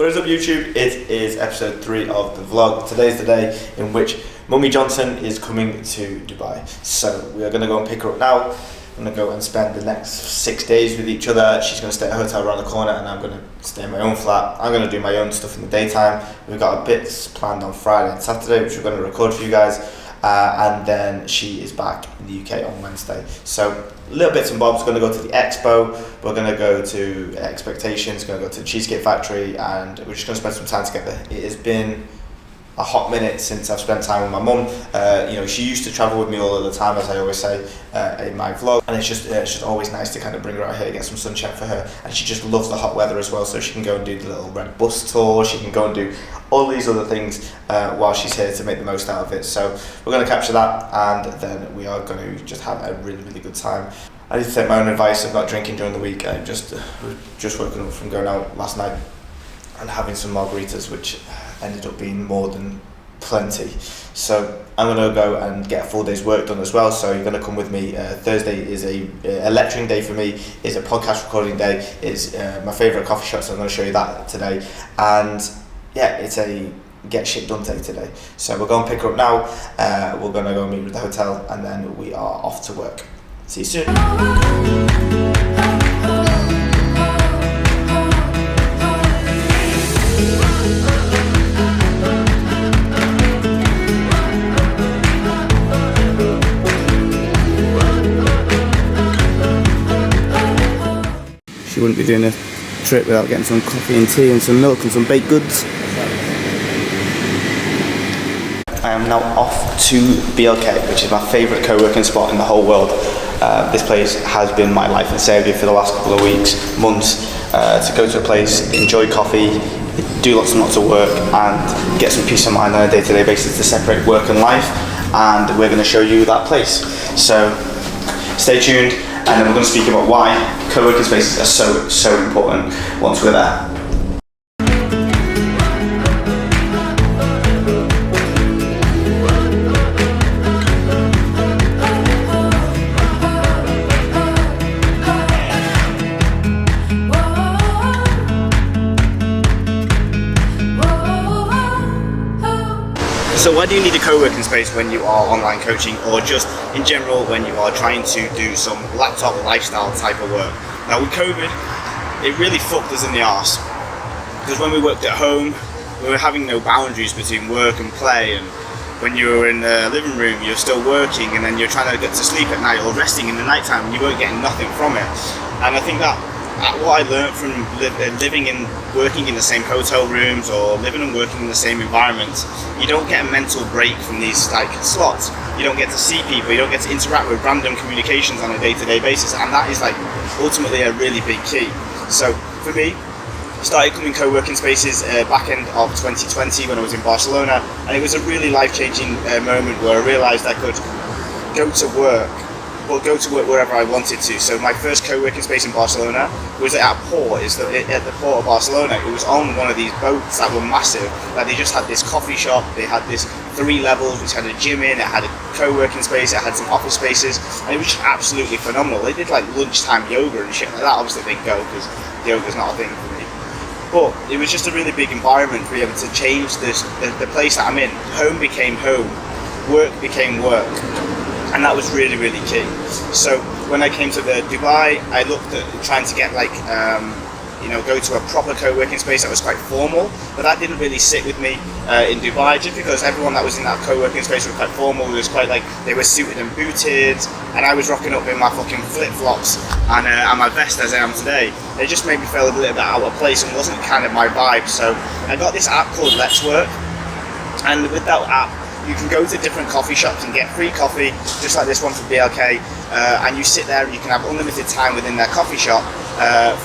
What is up YouTube? It is episode 3 of the vlog. Today's the day in which Mummy Johnson is coming to Dubai. So we are going to go and pick her up now. I'm going to go and spend the next 6 days with each other. She's going to stay at a hotel around the corner and I'm going to stay in my own flat. I'm going to do my own stuff in the daytime. We've got a bits planned on Friday and Saturday which we're going to record for you guys. And then she is back in the UK on Wednesday. So little bits and bobs. Going to go to the expo, we're going to go to Expectations, going to go to the Cheesecake Factory, and we're just going to spend some time together. It has been a hot minute since I've spent time with my mum. You know, she used to travel with me all of the time, as I always say in my vlog, and it's just always nice to kind of bring her out here, get some sunshine for her, and she just loves the hot weather as well, so she can go and do the little red bus tour, she can go and do all these other things while she's here to make the most out of it. So we're going to capture that, and then we are going to just have a really good time. I need to take my own advice of not drinking during the week. I just woken up from going out last night and having some margaritas, which ended up being more than plenty. So I'm going to go and get a full day's work done as well, so you're going to come with me. Thursday is a lecturing day for me, is a podcast recording day, is my favourite coffee shop, so I'm going to show you that today. And yeah, it's a get shit done day today. So we're going to pick her up now, we're going to go meet with the hotel, and then we are off to work. See you soon. She wouldn't be doing a trip without getting some coffee and tea and some milk and some baked goods. I am now off to BLK, which is my favourite co-working spot in the whole world. This place has been my life and saviour for the last couple of weeks, months, to go to a place, enjoy coffee, do lots and lots of work and get some peace of mind on a day-to-day basis to separate work and life, and we're going to show you that place. So stay tuned, and then we're going to speak about why co-working spaces are so important once we're there. So why do you need a co-working space when you are online coaching, or just in general when you are trying to do some laptop lifestyle type of work? Now with COVID, it really fucked us in the arse, because when we worked at home, we were having no boundaries between work and play, and when you were in the living room you're still working, and then you're trying to get to sleep at night or resting in the night time and you weren't getting nothing from it. And I think that what I learned from living and working in the same hotel rooms, or living and working in the same environments, you don't get a mental break from these like slots. You don't get to see people, you don't get to interact with random communications on a day-to-day basis, and that is like ultimately a really big key. So for me, I started coming co-working spaces back end of 2020 when I was in Barcelona, and it was a really life-changing moment where I realised I could go to work wherever I wanted to. So my first co-working space in Barcelona was at a port, at the port of Barcelona. It was on one of these boats that were massive, that they just had this coffee shop, they had this 3 levels which had a gym in, it had a co-working space, it had some office spaces, and it was just absolutely phenomenal. They did like lunchtime yoga and shit like that. Obviously they didn't go because yoga's not a thing for me, but it was just a really big environment to be able to change the place that I'm in. Home became home, work became work, and that was really key. So when I came to Dubai, I looked at trying to get like go to a proper co-working space that was quite formal, but that didn't really sit with me in Dubai, just because everyone that was in that co-working space was quite formal. It was quite like, they were suited and booted, and I was rocking up in my fucking flip-flops and my vest as I am today. It just made me feel a little bit out of place and wasn't kind of my vibe. So I got this app called Let's Work, and with that app you can go to different coffee shops and get free coffee, just like this one from BLK, and you sit there and you can have unlimited time within their coffee shop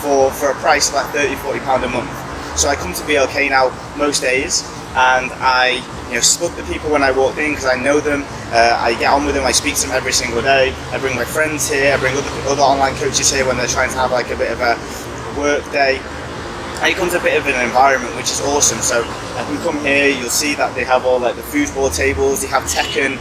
for a price of like £30-40 a month. So I come to BLK now most days, and I split the people when I walk in because I know them. I get on with them. I speak to them every single day. I bring my friends here. I bring other online coaches here when they're trying to have like a bit of a work day. And it becomes a bit of an environment which is awesome. So if you come here, you'll see that they have all like the foosball tables, they have Tekken,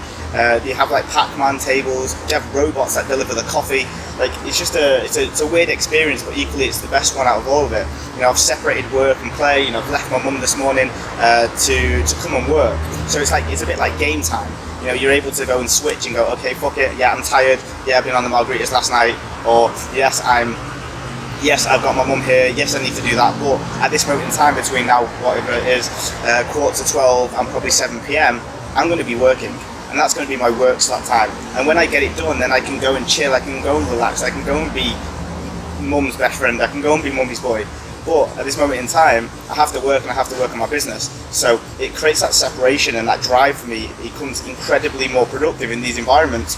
they have like Pac-Man tables, they have robots that deliver the coffee. Like it's just it's a weird experience, but equally it's the best one out of all of it. I've separated work and play. I've left my mum this morning to come and work. So it's a bit like game time. You're able to go and switch and go, okay, fuck it, yeah, I'm tired, yeah, I've been on the margaritas last night, or yes, I've got my mum here, yes, I need to do that, but at this moment in time between now, whatever it is, 11:45 and probably 7 p.m, I'm going to be working, and that's going to be my work slot time. And when I get it done, then I can go and chill, I can go and relax, I can go and be mum's best friend, I can go and be mummy's boy. But at this moment in time, I have to work, and I have to work on my business. So it creates that separation and that drive for me. It becomes incredibly more productive in these environments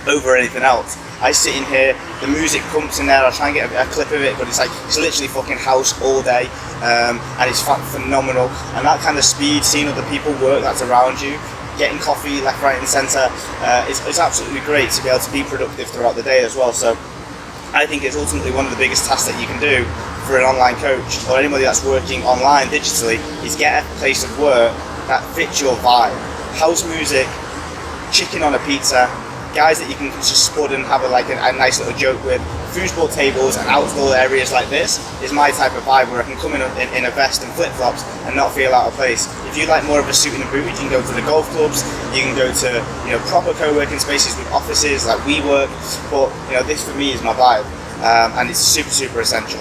over anything else. I sit in here, the music pumps in there, I try and get a clip of it, but it's literally fucking house all day, and it's phenomenal. And that kind of speed, seeing other people work that's around you, getting coffee left, right and centre, it's absolutely great to be able to be productive throughout the day as well. So I think it's ultimately one of the biggest tasks that you can do for an online coach or anybody that's working online digitally, is get a place of work that fits your vibe. House music, chicken on a pizza, guys that you can just spud and have a nice little joke with, foosball tables and outdoor areas like this is my type of vibe, where I can come in a vest and flip-flops and not feel out of place. If you like more of a suit and a boot, you can go to the golf clubs, you can go to proper co-working spaces with offices like WeWork, but this for me is my vibe, and it's super, super essential.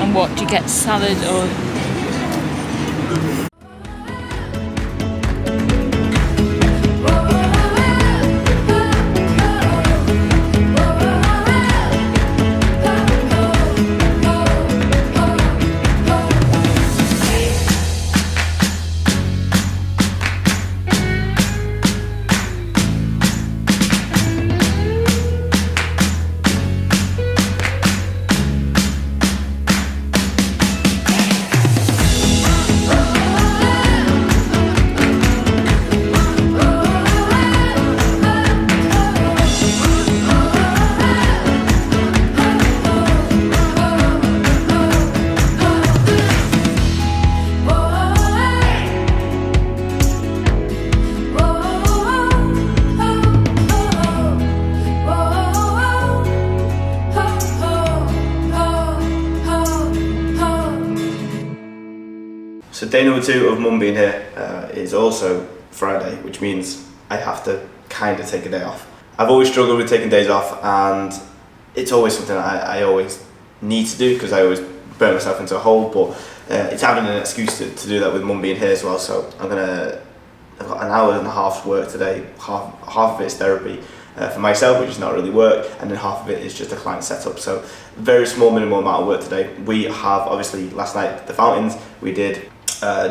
And what, do you get salad or? So day number 2 of mum being here is also Friday, which means I have to kind of take a day off. I've always struggled with taking days off, and it's always something I always need to do because I always burn myself into a hole, but it's having an excuse to do that with mum being here as well. So I've got an hour and a half's work today, half of it's therapy for myself, which is not really work, and then half of it is just a client setup. So very small, minimal amount of work today. We have obviously last night the fountains, we did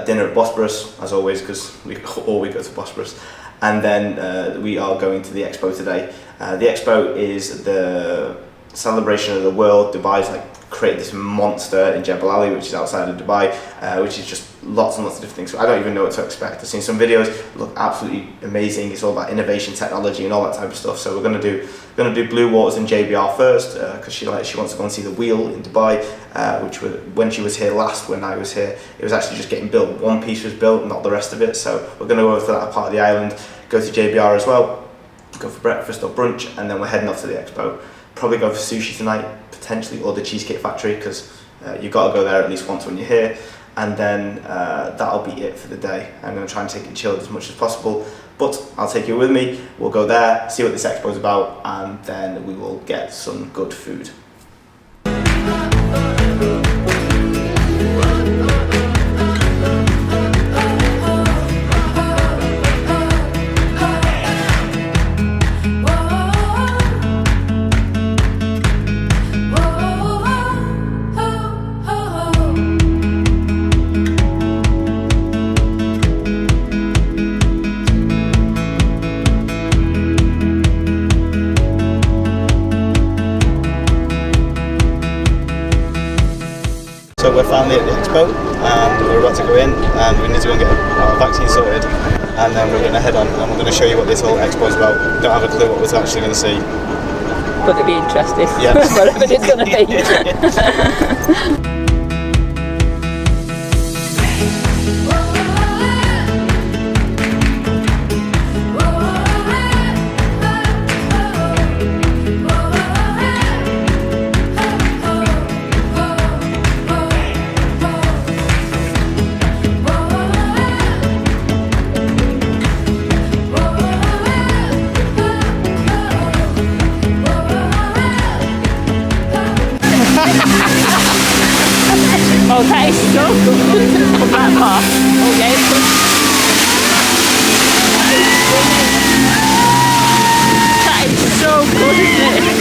dinner at Bosporus as always because we go to Bosporus, and then we are going to the expo today. The expo is the celebration of the world. Dubai's created this monster in Jebel Ali, which is outside of Dubai, which is just lots and lots of different things. So I don't even know what to expect. I've seen some videos, look absolutely amazing. It's all about innovation, technology, and all that type of stuff. So we're gonna do Blue Waters and JBR first because she wants to go and see the wheel in Dubai, which when she was here last, when I was here, it was actually just getting built. One piece was built, not the rest of it. So we're gonna go over to that part of the island, go to JBR as well, go for breakfast or brunch, and then we're heading off to the expo. Probably go for sushi tonight, potentially, or the Cheesecake Factory, because you've got to go there at least once when you're here, and then that'll be it for the day. I'm going to try and take it chilled as much as possible, But I'll take you with me, we'll go there, see what this expo is about, and then we will get some good food. So we're finally at the expo and we're about to go in and we need to go and get our vaccine sorted, and then we're going to head on and we're going to show you what this whole expo is about. Don't have a clue what we're actually going to see. But it'll be interesting. Yeah. Whatever it's going to be. Okay, so from that part. Okay. That is so good, isn't it?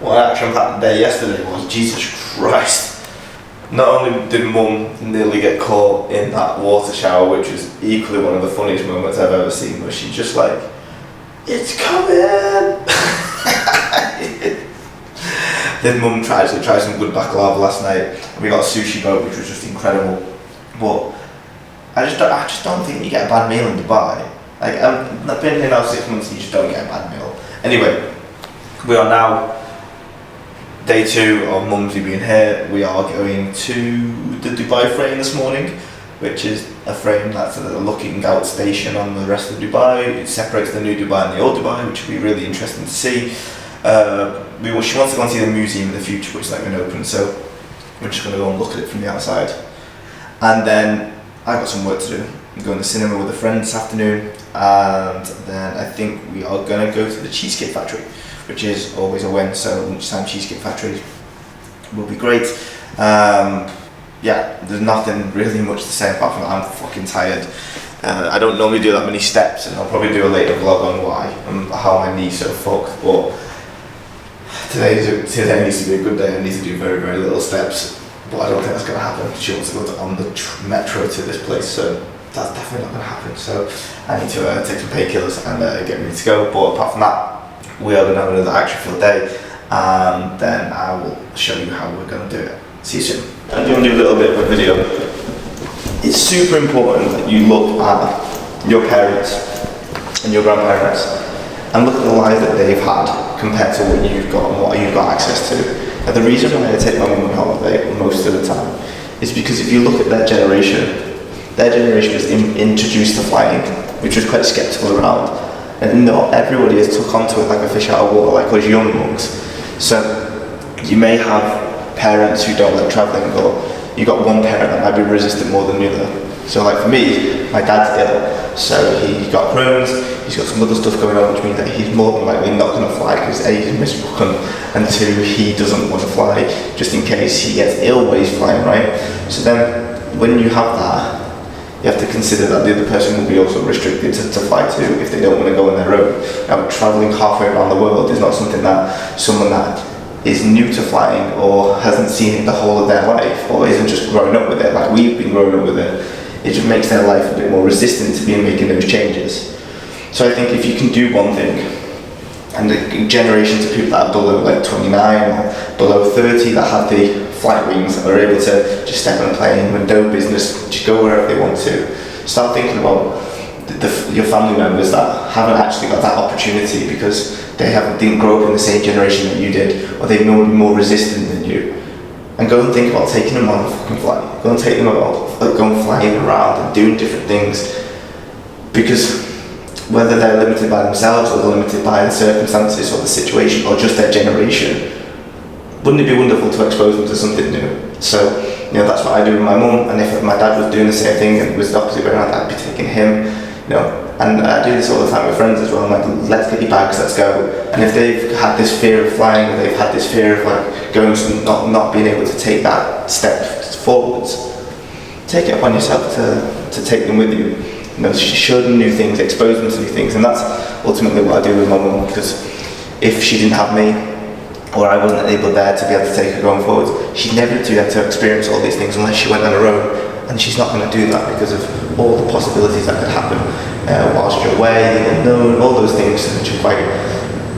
What an action-packed day yesterday was, Jesus Christ. Not only did Mum nearly get caught in that water shower, which was equally one of the funniest moments I've ever seen, where she's just like, it's coming! Then Mum tried some good baklava last night, and we got a sushi boat, which was just incredible. But I just don't think you get a bad meal in Dubai. Like, I've been here now 6 months and you just don't get a bad meal. Anyway, we are now day 2 of Mumsy being here. We are going to the Dubai frame this morning, which is a frame that's looking out station on the rest of Dubai. It separates the new Dubai and the old Dubai, which will be really interesting to see. She wants to go and see the museum in the future, which is not going to open, so we're just going to go and look at it from the outside. And then I've got some work to do. I'm going to the cinema with a friend this afternoon, and then I think we are going to go to the Cheesecake Factory, which is always a win, so lunchtime Cheesecake Factory will be great. Yeah, there's nothing really much to say apart from that I'm fucking tired. I don't normally do that many steps, and I'll probably do a later vlog on why and how my knee's so fucked, but today needs to be a good day. I need to do very, very little steps, but I don't think that's going to happen. She wants to go on the metro to this place, so that's definitely not going to happen. So I need to take some painkillers and get ready to go, but apart from that, we are going to have another action-filled day, and then I will show you how we're going to do it. See you soon. I'm going to do a little bit of a video. It's super important that you look at your parents and your grandparents and look at the lives that they've had compared to what you've got and what you've got access to. And the reason why I take my mum on holiday most of the time is because if you look at their generation was introduced to flying, which was quite sceptical around. And not everybody has took onto it like a fish out of water, like us young monks. So you may have parents who don't like travelling, or you got one parent that might be resistant more than the other. So like for me, my dad's ill, so he got Crohn's, he's got some other stuff going on, which means that he's more than likely not going to fly because A, he's a miserable cunt, and 2, he doesn't want to fly just in case he gets ill while he's flying, right? So then when you have that, you have to consider that the other person will be also restricted to fly too if they don't want to go on their own. Now, travelling halfway around the world is not something that someone that is new to flying or hasn't seen it the whole of their life or isn't just growing up with it like we've been growing up with it just makes their life a bit more resistant to being making those changes. So I think if you can do one thing, and the generations of people that are below like 29 or below 30 that have the flight wings are able to just step on a plane with no business, just go wherever they want to. Start thinking about your family members that haven't actually got that opportunity because didn't grow up in the same generation that you did, or they're more resistant than you. And go and think about taking them on a fucking flight. Go and take them about going flying around and doing different things. Because whether they're limited by themselves or they're limited by the circumstances or the situation or just their generation, wouldn't it be wonderful to expose them to something new? So, that's what I do with my mum, and if my dad was doing the same thing and it was the opposite way around, I'd be taking him, and I do this all the time with friends as well. I'm like, let's get your bags, let's go. And if they've had this fear of flying, or they've had this fear of like going to not being able to take that step forwards, take it upon yourself to take them with you. Show them new things, expose them to new things, and that's ultimately what I do with my mum. Because if she didn't have me, or I wasn't able there to be able to take her going forward, she'd never do that to experience all these things unless she went on her own. And she's not going to do that because of all the possibilities that could happen whilst you're away, the unknown, all those things which are quite,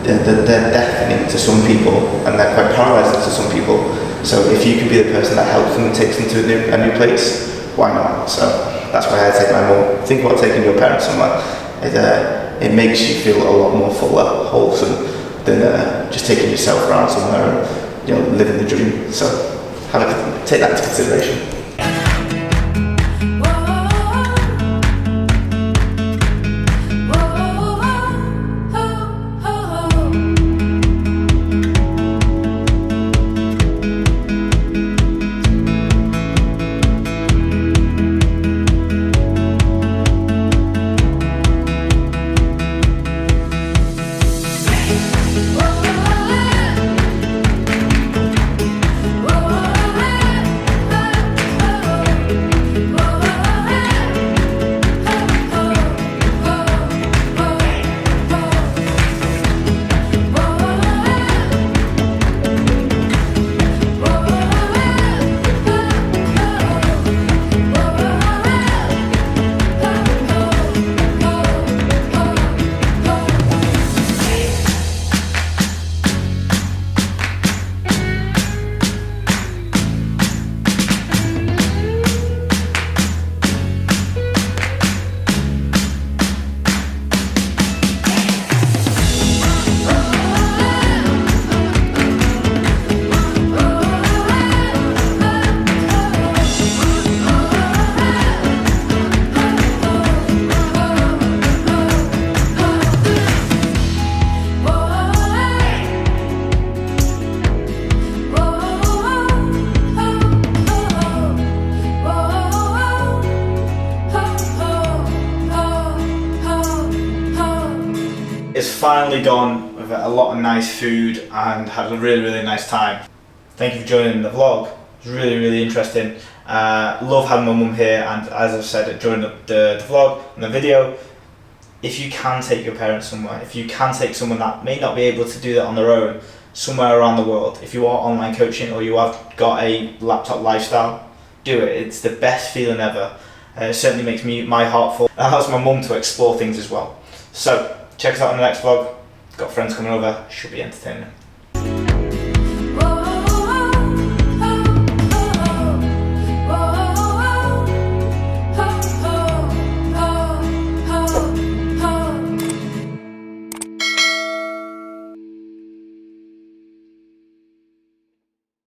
they're deafening to some people and they're quite paralysing to some people. So if you can be the person that helps them and takes them to a new place, why not? So that's why I take my mum. Think about taking your parents somewhere. It makes you feel a lot more fuller, wholesome than just taking yourself around somewhere and living the dream. So take that into consideration. It's finally gone with a lot of nice food and had a really nice time. Thank you for joining the vlog. It was really interesting. Love having my mum here, and as I've said during the vlog and the video, if you can take your parents somewhere, if you can take someone that may not be able to do that on their own somewhere around the world, if you are online coaching or you have got a laptop lifestyle, do it. It's the best feeling ever. It certainly makes my heart full. It helps my mum to explore things as well. So check us out in the next vlog. Got friends coming over, should be entertaining.